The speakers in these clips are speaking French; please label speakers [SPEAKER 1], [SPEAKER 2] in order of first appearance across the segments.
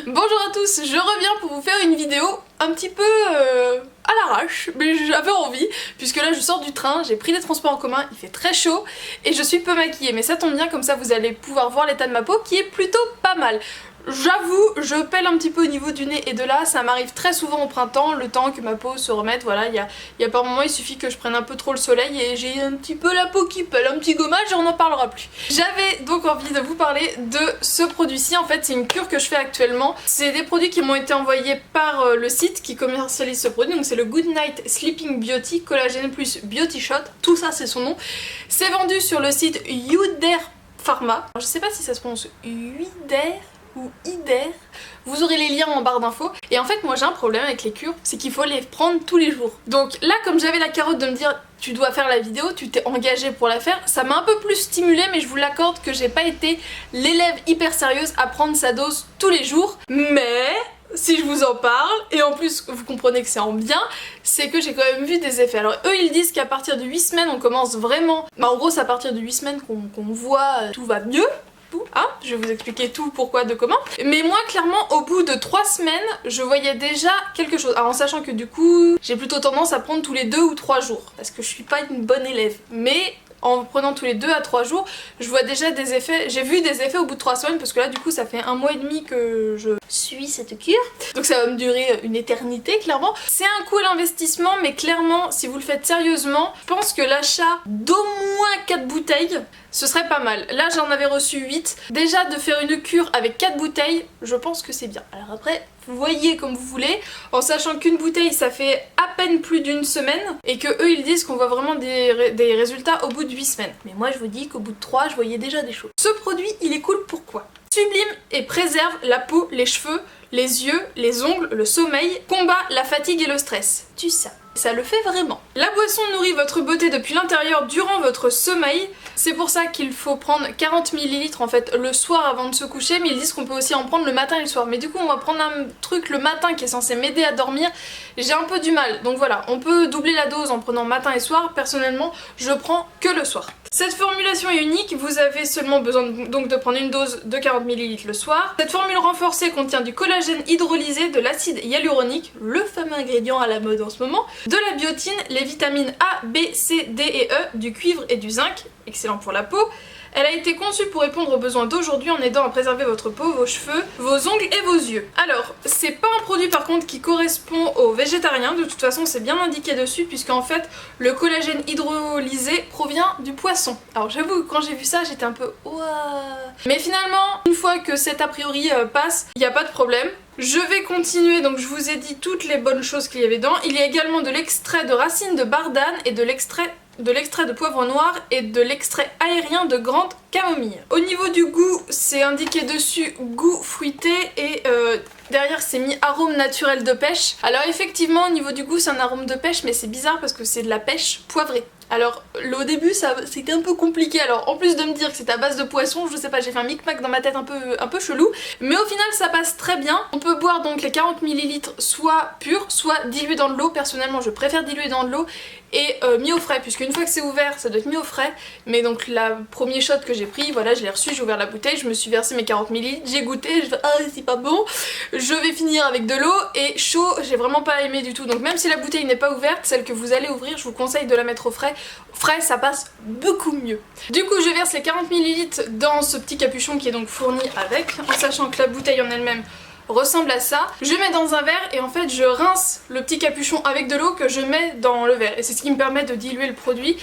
[SPEAKER 1] Bonjour à tous, je reviens pour vous faire une vidéo un petit peu à l'arrache, mais j'avais envie, puisque là je sors du train, j'ai pris les transports en commun, il fait très chaud et je suis peu maquillée, mais ça tombe bien, comme ça vous allez pouvoir voir l'état de ma peau qui est plutôt pas mal. J'avoue, je pèle un petit peu au niveau du nez et de là, ça m'arrive très souvent au printemps, le temps que ma peau se remette, voilà, il y a par moment, il suffit que je prenne un peu trop le soleil et j'ai un petit peu la peau qui pèle, un petit gommage et on n'en parlera plus. J'avais donc envie de vous parler de ce produit-ci, en fait c'est une cure que je fais actuellement. C'est des produits qui m'ont été envoyés par le site qui commercialise ce produit, donc c'est le Goodnight Sleeping Beauty Collagen Plus Beauty Shot, tout ça c'est son nom. C'est vendu sur le site Youder Pharma, je sais pas si ça se prononce Youder ou Ider, vous aurez les liens en barre d'infos. Et en fait moi j'ai un problème avec les cures, c'est qu'il faut les prendre tous les jours. Donc là comme j'avais la carotte de me dire tu dois faire la vidéo, tu t'es engagée pour la faire, ça m'a un peu plus stimulée, mais je vous l'accorde que j'ai pas été l'élève hyper sérieuse à prendre sa dose tous les jours. Mais si je vous en parle, et en plus vous comprenez que c'est en bien, c'est que j'ai quand même vu des effets. Alors eux ils disent qu'à partir de 8 semaines on commence vraiment, en gros c'est à partir de 8 semaines qu'on voit tout va mieux. Hein, je vais vous expliquer tout, pourquoi, de comment. Mais moi clairement au bout de 3 semaines je voyais déjà quelque chose. Alors en sachant que du coup j'ai plutôt tendance à prendre tous les 2 ou 3 jours parce que je suis pas une bonne élève. Mais en prenant tous les 2 à 3 jours je vois déjà des effets. J'ai vu des effets au bout de 3 semaines parce que là du coup ça fait 1 mois et demi que je suis cette cure. Donc ça va me durer une éternité clairement. C'est un coût à l'investissement mais clairement si vous le faites sérieusement, je pense que l'achat d'au moins 4 bouteilles ce serait pas mal. Là j'en avais reçu 8. Déjà de faire une cure avec 4 bouteilles, je pense que c'est bien. Alors après, vous voyez comme vous voulez, en sachant qu'une bouteille ça fait à peine plus d'une semaine et que eux ils disent qu'on voit vraiment des résultats au bout de 8 semaines. Mais moi je vous dis qu'au bout de 3 je voyais déjà des choses. Ce produit il est cool pourquoi ? Sublime et préserve la peau, les cheveux, les yeux, les ongles, le sommeil, combat la fatigue et le stress. Tu sais. Ça le fait vraiment. La boisson nourrit votre beauté depuis l'intérieur durant votre sommeil. C'est pour ça qu'il faut prendre 40 ml en fait le soir avant de se coucher, mais ils disent qu'on peut aussi en prendre le matin et le soir. Mais du coup on va prendre un truc le matin qui est censé m'aider à dormir. J'ai un peu du mal. Donc voilà, on peut doubler la dose en prenant matin et soir. Personnellement, je prends que le soir. Cette formulation est unique, vous avez seulement besoin donc de prendre une dose de 40 ml le soir. Cette formule renforcée contient du collagène hydrolysé, de l'acide hyaluronique, le fameux ingrédient à la mode en ce moment, de la biotine, les vitamines A, B, C, D et E, du cuivre et du zinc, excellent pour la peau. Elle a été conçue pour répondre aux besoins d'aujourd'hui en aidant à préserver votre peau, vos cheveux, vos ongles et vos yeux. Alors, c'est pas un produit par contre qui correspond aux végétariens, de toute façon c'est bien indiqué dessus puisque en fait le collagène hydrolysé provient du poisson. Alors j'avoue que quand j'ai vu ça j'étais un peu ouah. Mais finalement, une fois que cet a priori passe, il n'y a pas de problème. Je vais continuer, donc je vous ai dit toutes les bonnes choses qu'il y avait dedans. Il y a également de l'extrait de racines de bardane et de l'extrait de poivre noir et de l'extrait aérien de grande camomille. Au niveau du goût, c'est indiqué dessus goût fruité et derrière c'est mis arôme naturel de pêche. Alors effectivement au niveau du goût c'est un arôme de pêche mais c'est bizarre parce que c'est de la pêche poivrée. Alors au début c'était un peu compliqué, alors en plus de me dire que c'est à base de poisson, je sais pas, j'ai fait un micmac dans ma tête un peu chelou, mais au final ça passe très bien. On peut boire donc les 40 ml soit pur, soit dilué dans de l'eau. Personnellement je préfère diluer dans de l'eau et mis au frais, puisque une fois que c'est ouvert ça doit être mis au frais. Mais donc la premier shot que j'ai pris, voilà je l'ai reçu, j'ai ouvert la bouteille, je me suis versé mes 40 ml, j'ai goûté, je fais ah c'est pas bon, je vais finir avec de l'eau et chaud, j'ai vraiment pas aimé du tout. Donc même si la bouteille n'est pas ouverte, celle que vous allez ouvrir je vous conseille de la mettre au frais. Frais ça passe beaucoup mieux. Du coup je verse les 40 ml dans ce petit capuchon qui est donc fourni avec, en sachant que la bouteille en elle-même ressemble à ça. Je mets dans un verre et en fait je rince le petit capuchon avec de l'eau que je mets dans le verre et c'est ce qui me permet de diluer le produit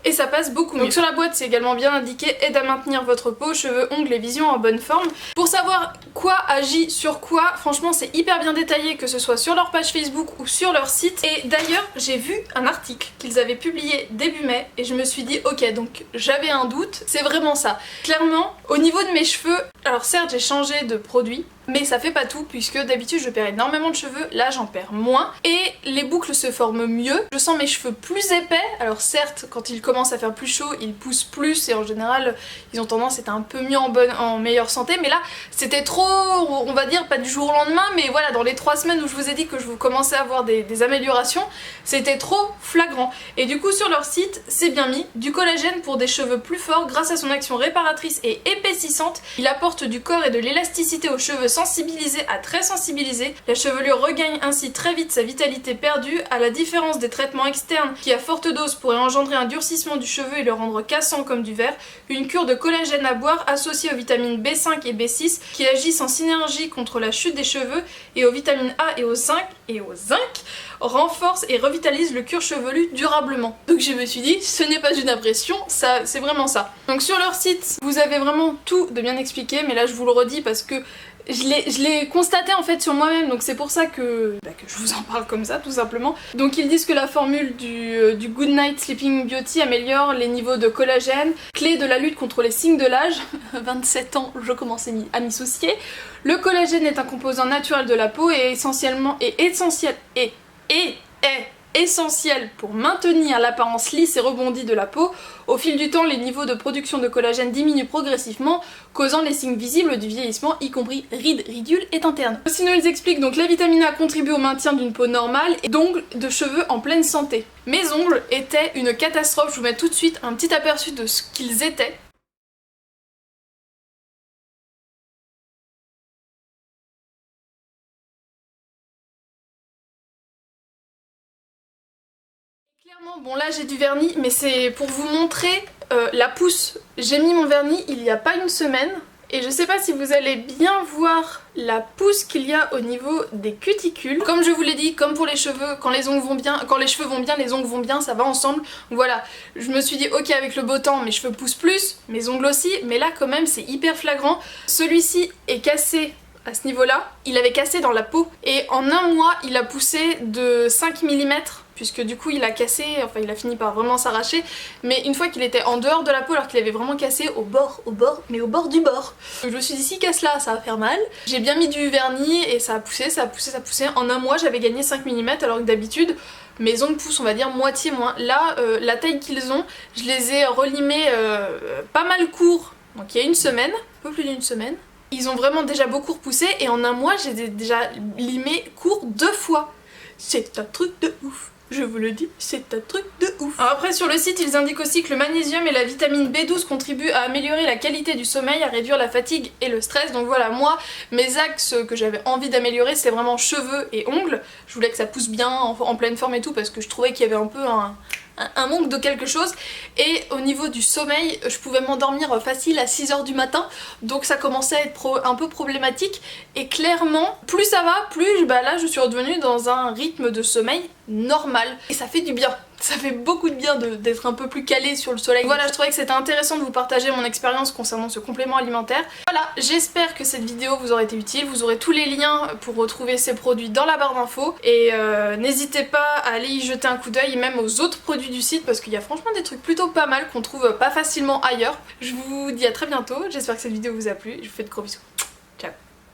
[SPEAKER 1] et ça passe beaucoup mieux. Donc sur la boîte c'est également bien indiqué, aide à maintenir votre peau, cheveux, ongles et vision en bonne forme. Pour savoir quoi agit sur quoi, franchement c'est hyper bien détaillé, que ce soit sur leur page Facebook ou sur leur site. Et d'ailleurs j'ai vu un article qu'ils avaient publié début mai et je me suis dit ok, donc j'avais un doute, c'est vraiment ça. Clairement au niveau de mes cheveux, alors certes j'ai changé de produit, mais ça fait pas tout puisque d'habitude je perds énormément de cheveux, là j'en perds moins et les boucles se forment mieux, je sens mes cheveux plus épais. Alors certes quand ils commencent à faire plus chaud ils poussent plus et en général ils ont tendance à être un peu mieux en meilleure santé, mais là c'était trop, on va dire pas du jour au lendemain, mais voilà dans les 3 semaines où je vous ai dit que je vous commençais à avoir des améliorations, c'était trop flagrant. Et du coup sur leur site c'est bien mis, du collagène pour des cheveux plus forts grâce à son action réparatrice et épaississante, il apporte du corps et de l'élasticité aux cheveux sans sensibilisé à très sensibilisé. La chevelure regagne ainsi très vite sa vitalité perdue, à la différence des traitements externes qui à forte dose pourraient engendrer un durcissement du cheveu et le rendre cassant comme du verre. Une cure de collagène à boire associée aux vitamines B5 et B6 qui agissent en synergie contre la chute des cheveux et aux vitamines A et au zinc renforce et revitalise le cuir chevelu durablement. Donc je me suis dit, ce n'est pas une impression, ça c'est vraiment ça. Donc sur leur site, vous avez vraiment tout de bien expliqué, mais là je vous le redis parce que je l'ai constaté en fait sur moi-même, donc c'est pour ça que je vous en parle comme ça tout simplement. Donc ils disent que la formule du Good Night Sleeping Beauty améliore les niveaux de collagène, clé de la lutte contre les signes de l'âge. 27 ans, je commence à m'y soucier. Le collagène est un composant naturel de la peau et essentiel pour maintenir l'apparence lisse et rebondie de la peau. Au fil du temps, les niveaux de production de collagène diminuent progressivement, causant les signes visibles du vieillissement, y compris rides, ridules et internes. Sinon ils expliquent donc la vitamine A contribue au maintien d'une peau normale et d'ongles de cheveux en pleine santé. Mes ongles étaient une catastrophe, je vous mets tout de suite un petit aperçu de ce qu'ils étaient. Clairement, bon là j'ai du vernis, mais c'est pour vous montrer la pousse. J'ai mis mon vernis il y a pas une semaine, et je sais pas si vous allez bien voir la pousse qu'il y a au niveau des cuticules. Comme je vous l'ai dit, comme pour les cheveux, quand les cheveux vont bien, les ongles vont bien, ça va ensemble. Voilà, je me suis dit ok avec le beau temps, mes cheveux poussent plus, mes ongles aussi, mais là quand même c'est hyper flagrant. Celui-ci est cassé à ce niveau-là, il avait cassé dans la peau, et en un mois il a poussé de 5 mm. Puisque du coup il a cassé, enfin il a fini par vraiment s'arracher, mais une fois qu'il était en dehors de la peau alors qu'il avait vraiment cassé au bord du bord. Donc je me suis dit si casse là ça va faire mal. J'ai bien mis du vernis et ça a poussé, ça a poussé, ça a poussé. En un mois j'avais gagné 5 mm alors que d'habitude mes ongles poussent on va dire moitié moins. Là la taille qu'ils ont, je les ai relimés pas mal courts, donc il y a une semaine, un peu plus d'une semaine. Ils ont vraiment déjà beaucoup repoussé et en un mois j'ai déjà limé court 2 fois. C'est un truc de ouf. Je vous le dis, c'est un truc de ouf. Alors après sur le site ils indiquent aussi que le magnésium et la vitamine B12 contribuent à améliorer la qualité du sommeil, à réduire la fatigue et le stress. Donc voilà, moi mes axes que j'avais envie d'améliorer c'est vraiment cheveux et ongles. Je voulais que ça pousse bien en pleine forme et tout parce que je trouvais qu'il y avait un peu un manque de quelque chose, et au niveau du sommeil je pouvais m'endormir facile à 6 h du matin, donc ça commençait à être un peu problématique, et clairement plus ça va, plus là je suis redevenue dans un rythme de sommeil normal, et ça fait du bien. Ça fait beaucoup de bien d'être un peu plus calé sur le soleil. Voilà, je trouvais que c'était intéressant de vous partager mon expérience concernant ce complément alimentaire. Voilà, j'espère que cette vidéo vous aura été utile. Vous aurez tous les liens pour retrouver ces produits dans la barre d'infos. Et n'hésitez pas à aller y jeter un coup d'œil, même aux autres produits du site, parce qu'il y a franchement des trucs plutôt pas mal qu'on trouve pas facilement ailleurs. Je vous dis à très bientôt, j'espère que cette vidéo vous a plu. Je vous fais de gros bisous. Ciao.